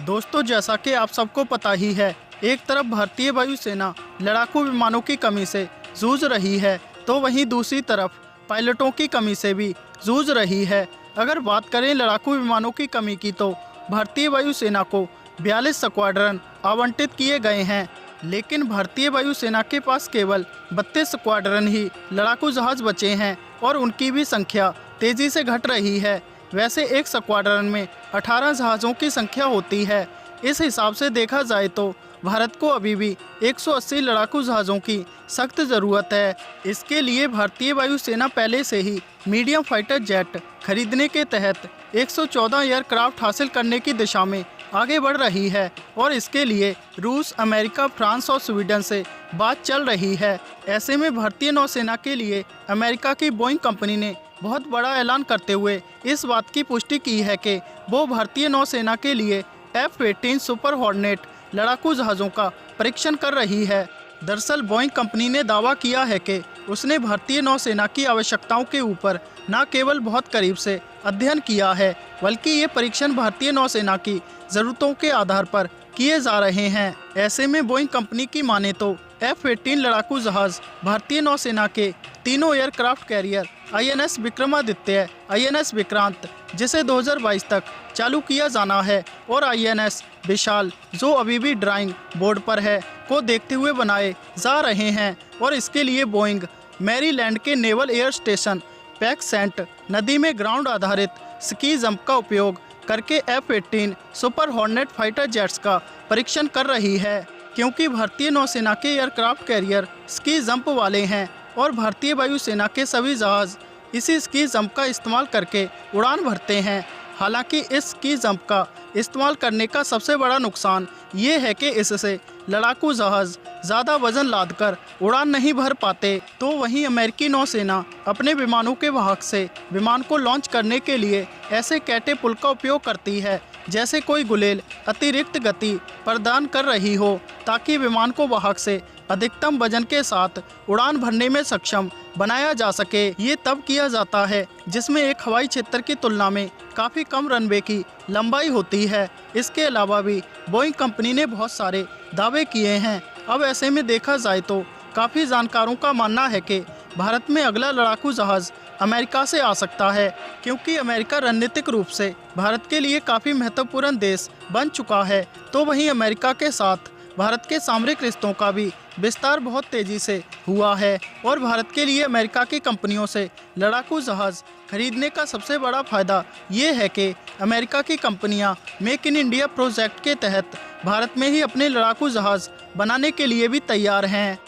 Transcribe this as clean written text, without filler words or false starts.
दोस्तों, जैसा कि आप सबको पता ही है, एक तरफ भारतीय वायुसेना लड़ाकू विमानों की कमी से जूझ रही है, तो वहीं दूसरी तरफ पायलटों की कमी से भी जूझ रही है। अगर बात करें लड़ाकू विमानों की कमी की, तो भारतीय वायुसेना को 42 स्क्वाड्रन आवंटित किए गए हैं, लेकिन भारतीय वायुसेना के पास केवल 32 स्क्वाड्रन ही लड़ाकू जहाज बचे हैं और उनकी भी संख्या तेजी से घट रही है। वैसे एक स्क्वाड्रन में 18 जहाज़ों की संख्या होती है। इस हिसाब से देखा जाए तो भारत को अभी भी 180 लड़ाकू जहाज़ों की सख्त ज़रूरत है। इसके लिए भारतीय वायुसेना पहले से ही मीडियम फाइटर जेट खरीदने के तहत 114 एयरक्राफ्ट हासिल करने की दिशा में आगे बढ़ रही है और इसके लिए रूस, अमेरिका, फ्रांस और स्वीडन से बात चल रही है। ऐसे में भारतीय नौसेना के लिए अमेरिका की बोइंग कंपनी ने बहुत बड़ा ऐलान करते हुए इस बात की पुष्टि की है कि वो भारतीय नौसेना के लिए F-18 सुपर हॉर्नेट लड़ाकू जहाज़ों का परीक्षण कर रही है। दरअसल बोइंग कंपनी ने दावा किया है कि उसने भारतीय नौसेना की आवश्यकताओं के ऊपर न केवल बहुत करीब से अध्ययन किया है, बल्कि ये परीक्षण भारतीय नौसेना की ज़रूरतों के आधार पर किए जा रहे हैं। ऐसे में बोइंग कंपनी की माने तो F-18 लड़ाकू जहाज़ भारतीय नौसेना के तीनों aircraft carrier INS Vikramaditya, INS Vikrant, जिसे 2022 तक चालू किया जाना है, और INS विशाल, जो अभी भी ड्राइंग बोर्ड पर है, को देखते हुए बनाए जा रहे हैं। और इसके लिए बोइंग मैरीलैंड के नेवल एयर स्टेशन पैकसेंट नदी में ग्राउंड आधारित स्की जंप का उपयोग करके F-18 super hornet fighter jets का परीक्षण कर रही है, क्योंकि भारतीय नौसेना के एयरक्राफ्ट कैरियर स्की जंप वाले हैं और भारतीय वायुसेना के सभी जहाज़ इसी स्की जंप का इस्तेमाल करके उड़ान भरते हैं। हालांकि इस स्की जंप का इस्तेमाल करने का सबसे बड़ा नुकसान ये है कि इससे लड़ाकू जहाज़ ज़्यादा वजन लादकर उड़ान नहीं भर पाते। तो वहीं अमेरिकी नौसेना अपने विमानों के वाहक से विमान को लॉन्च करने के लिए ऐसे कैटेपुल का उपयोग करती है, जैसे कोई गुलेल अतिरिक्त गति प्रदान कर रही हो, ताकि विमान को वाहक से अधिकतम वजन के साथ उड़ान भरने में सक्षम बनाया जा सके। ये तब किया जाता है जिसमें एक हवाई क्षेत्र की तुलना में काफ़ी कम रनवे की लंबाई होती है। इसके अलावा भी बोइंग कंपनी ने बहुत सारे दावे किए हैं। अब ऐसे में देखा जाए तो काफ़ी जानकारों का मानना है कि भारत में अगला लड़ाकू जहाज़ अमेरिका से आ सकता है, क्योंकि अमेरिका रणनीतिक रूप से भारत के लिए काफ़ी महत्वपूर्ण देश बन चुका है। तो वहीं अमेरिका के साथ भारत के सामरिक रिश्तों का भी विस्तार बहुत तेज़ी से हुआ है और भारत के लिए अमेरिका की कंपनियों से लड़ाकू जहाज़ खरीदने का सबसे बड़ा फ़ायदा ये है कि अमेरिका की कंपनियां मेक इन इंडिया प्रोजेक्ट के तहत भारत में ही अपने लड़ाकू जहाज़ बनाने के लिए भी तैयार हैं।